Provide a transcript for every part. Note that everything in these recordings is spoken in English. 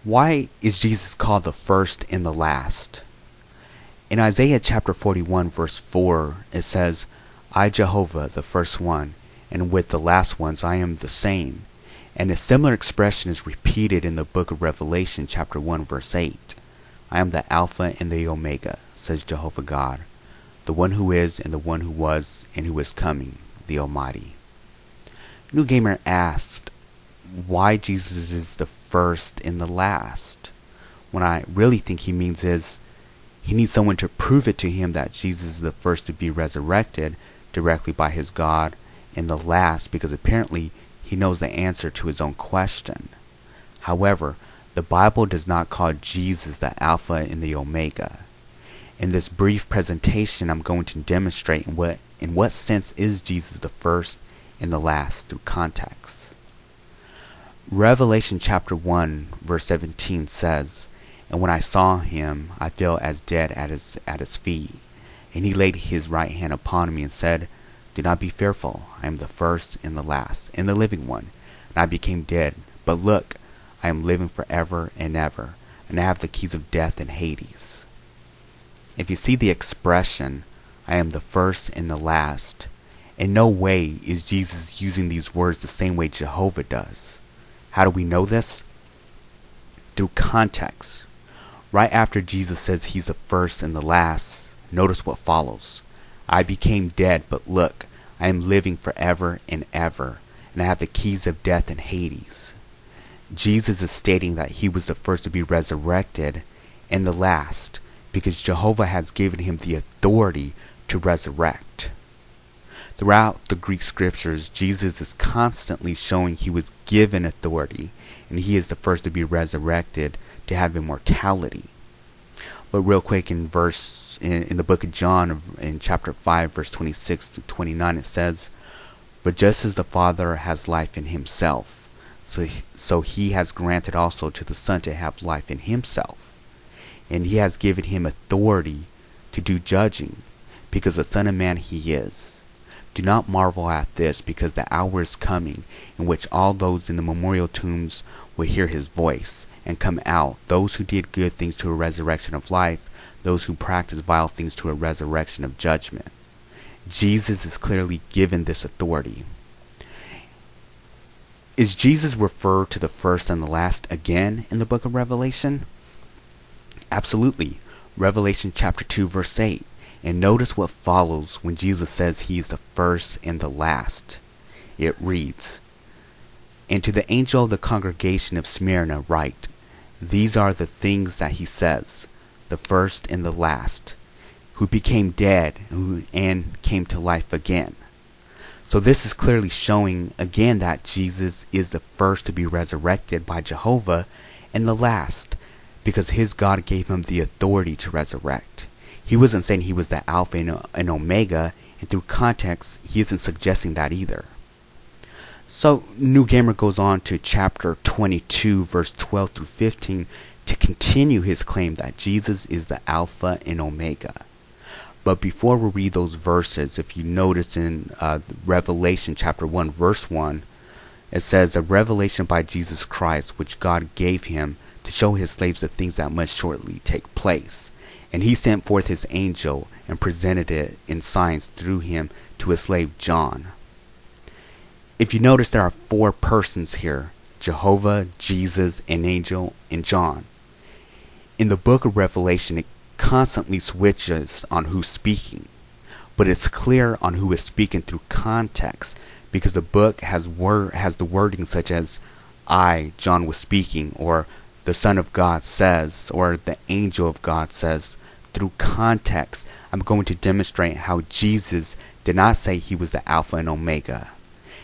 Why is Jesus called the first and the last? In Isaiah chapter 41 verse 4 it says, I Jehovah the first one, and with the last ones I am the same. And a similar expression is repeated in the book of Revelation chapter 1 verse 8. I am the Alpha and the Omega, says Jehovah God, the one who is and the one who was and who is coming, the Almighty. New Gamer asked why Jesus is the first and the last. What I really think he means is he needs someone to prove it to him that Jesus is the first to be resurrected directly by his God, and the last because apparently he knows the answer to his own question. However, the Bible does not call Jesus the Alpha and the Omega. In this brief presentation, I'm going to demonstrate in what sense is Jesus the first and the last through context. Revelation chapter 1 verse 17 says, And when I saw him, I fell as dead at his feet. And he laid his right hand upon me and said, Do not be fearful, I am the first and the last, and the living one. And I became dead, but look, I am living forever and ever, and I have the keys of death and Hades. If you see the expression, I am the first and the last, in no way is Jesus using these words the same way Jehovah does. How do we know this? Through context. Right after Jesus says he's the first and the last, notice what follows. I became dead, but look, I am living forever and ever, and I have the keys of death and Hades. Jesus is stating that he was the first to be resurrected and the last, because Jehovah has given him the authority to resurrect. Throughout the Greek scriptures, Jesus is constantly showing he was given authority, and he is the first to be resurrected to have immortality. But real quick, in the book of John, in chapter 5, verse 26 to 29, it says, But just as the Father has life in himself, so he has granted also to the Son to have life in himself. And he has given him authority to do judging, because the Son of Man he is. Do not marvel at this, because the hour is coming, in which all those in the memorial tombs will hear his voice, and come out, those who did good things to a resurrection of life, those who practice vile things to a resurrection of judgment. Jesus is clearly given this authority. Is Jesus referred to the first and the last again in the book of Revelation? Absolutely. Revelation chapter 2 verse 8. And notice what follows when Jesus says he is the first and the last. It reads, And to the angel of the congregation of Smyrna write, These are the things that he says, the first and the last, who became dead and came to life again. So this is clearly showing again that Jesus is the first to be resurrected by Jehovah and the last, because his God gave him the authority to resurrect. He wasn't saying he was the Alpha and Omega, and through context, he isn't suggesting that either. So, New Gamer goes on to chapter 22, verse 12 through 15, to continue his claim that Jesus is the Alpha and Omega. But before we read those verses, if you notice in Revelation chapter 1, verse 1, it says, A revelation by Jesus Christ, which God gave him to show his slaves the things that must shortly take place. And he sent forth his angel and presented it in signs through him to his slave John. If you notice, there are four persons here: Jehovah, Jesus, an angel, and John. In the book of Revelation, it constantly switches on who's speaking, but it's clear on who is speaking through context, because the book has the wording such as I, John, was speaking, or the Son of God says, or the angel of God says. Through context, I'm going to demonstrate how Jesus did not say he was the Alpha and Omega.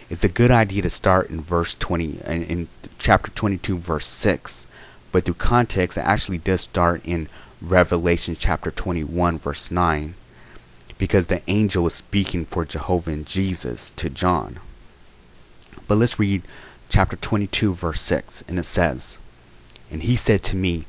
It's a good idea to start in verse 20, in chapter 22, verse 6. But through context, it actually does start in Revelation chapter 21, verse 9, because the angel is speaking for Jehovah and Jesus to John. But let's read chapter 22, verse 6, and it says, And he said to me,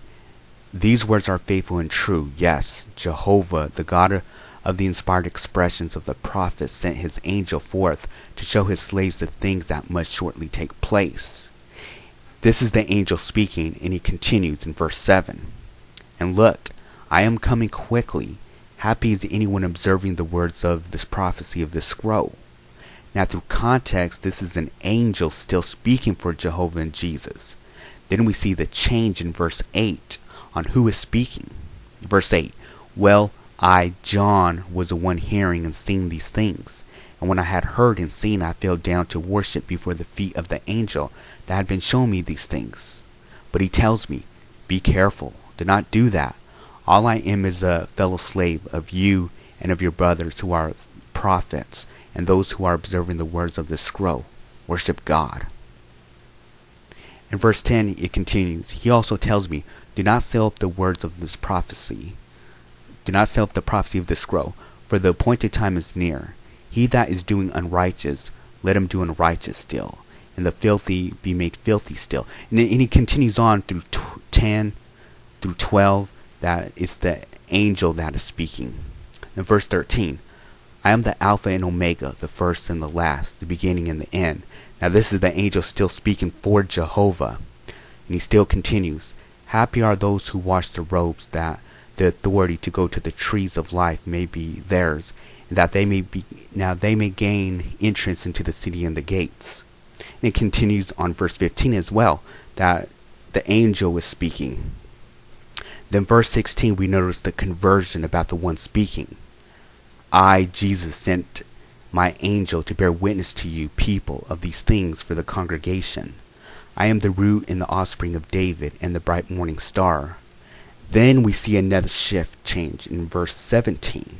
These words are faithful and true. Yes, Jehovah, the God of the inspired expressions of the prophets, sent his angel forth to show his slaves the things that must shortly take place. This is the angel speaking, and he continues in verse 7. And look, I am coming quickly. Happy is anyone observing the words of this prophecy of this scroll. Now through context, this is an angel still speaking for Jehovah and Jesus. Then we see the change in verse 8 on who is speaking. Verse 8, well, I, John, was the one hearing and seeing these things. And when I had heard and seen, I fell down to worship before the feet of the angel that had been showing me these things. But he tells me, be careful, do not do that. All I am is a fellow slave of you and of your brothers who are prophets, and those who are observing the words of this scroll. Worship God. In verse 10 it continues, he also tells me, do not seal up the words of this prophecy. Do not seal up the prophecy of this scroll, for the appointed time is near. He that is doing unrighteous, let him do unrighteous still, and the filthy be made filthy still. And he continues on through 10 through 12, that it's the angel that is speaking. In verse 13, I am the Alpha and Omega, the first and the last, the beginning and the end. Now this is the angel still speaking for Jehovah. And he still continues, happy are those who wash their robes, that the authority to go to the trees of life may be theirs, and that they may gain entrance into the city and the gates. And it continues on verse 15 as well, that the angel is speaking. Then verse 16 we notice the conversion about the one speaking. I, Jesus, sent my angel to bear witness to you, people, of these things for the congregation. I am the root and the offspring of David and the bright morning star. Then we see another shift change in verse 17.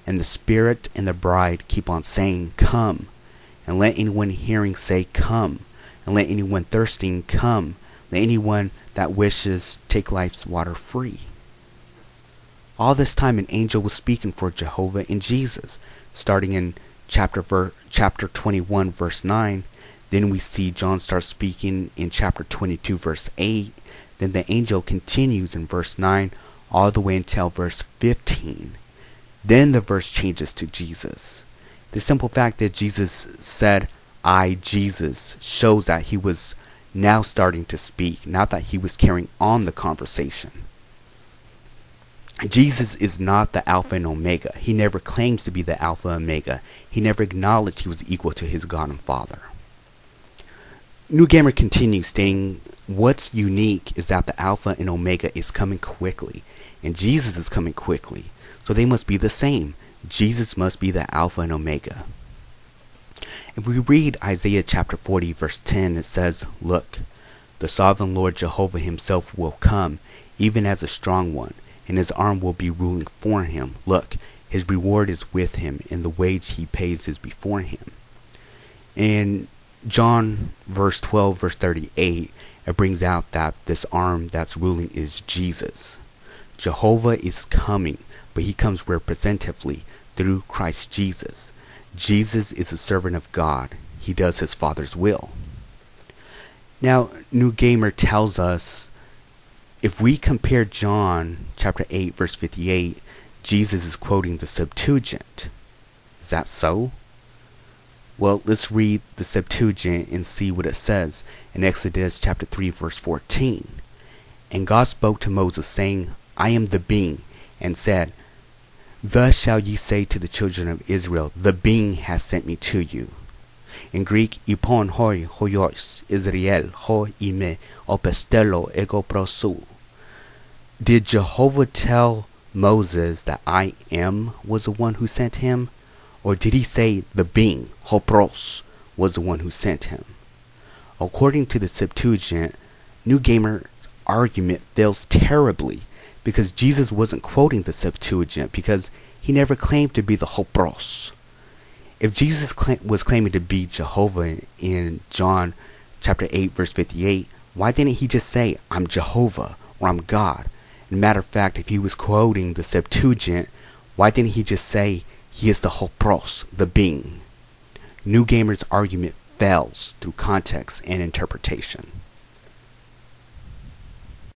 And the Spirit and the bride keep on saying, come. And let anyone hearing say, come. And let anyone thirsting come. Let anyone that wishes take life's water free. All this time an angel was speaking for Jehovah and Jesus. Starting in chapter 21 verse 9. Then we see John start speaking in chapter 22 verse 8. Then the angel continues in verse 9 all the way until verse 15. Then the verse changes to Jesus. The simple fact that Jesus said, I, Jesus, shows that he was now starting to speak, not that he was carrying on the conversation. Jesus is not the Alpha and Omega. He never claims to be the Alpha and Omega. He never acknowledged he was equal to his God and Father. New Gamer continues stating, what's unique is that the Alpha and Omega is coming quickly, and Jesus is coming quickly. So they must be the same. Jesus must be the Alpha and Omega. If we read Isaiah chapter 40 verse 10, it says, look, the sovereign Lord Jehovah himself will come, even as a strong one, and his arm will be ruling for him. Look, his reward is with him, and the wage he pays is before him. In John verse 12 verse 38, it brings out that this arm that's ruling is Jesus. Jehovah is coming, but he comes representatively through Christ Jesus. Jesus is a servant of God. He does his Father's will. Now, New Gamer tells us, if we compare John chapter 8 verse 58, Jesus is quoting the Septuagint. Is that so? Well, let's read the Septuagint and see what it says in Exodus chapter 3 verse 14. And God spoke to Moses, saying, I am the being, and said, thus shall ye say to the children of Israel, the being has sent me to you. In Greek, ipon hoi hoios Israel ho ime opestello ego prosu. Did Jehovah tell Moses that I am was the one who sent him? Or did he say the being, hopros, was the one who sent him? According to the Septuagint, New Gamer's argument fails terribly, because Jesus wasn't quoting the Septuagint, because he never claimed to be the hopros. If Jesus was claiming to be Jehovah in John chapter 8 verse 58, why didn't he just say, I'm Jehovah, or I'm God? As a matter of fact, if he was quoting the Septuagint, why didn't he just say, he is the hopros, the being? New Gamer's argument fails through context and interpretation.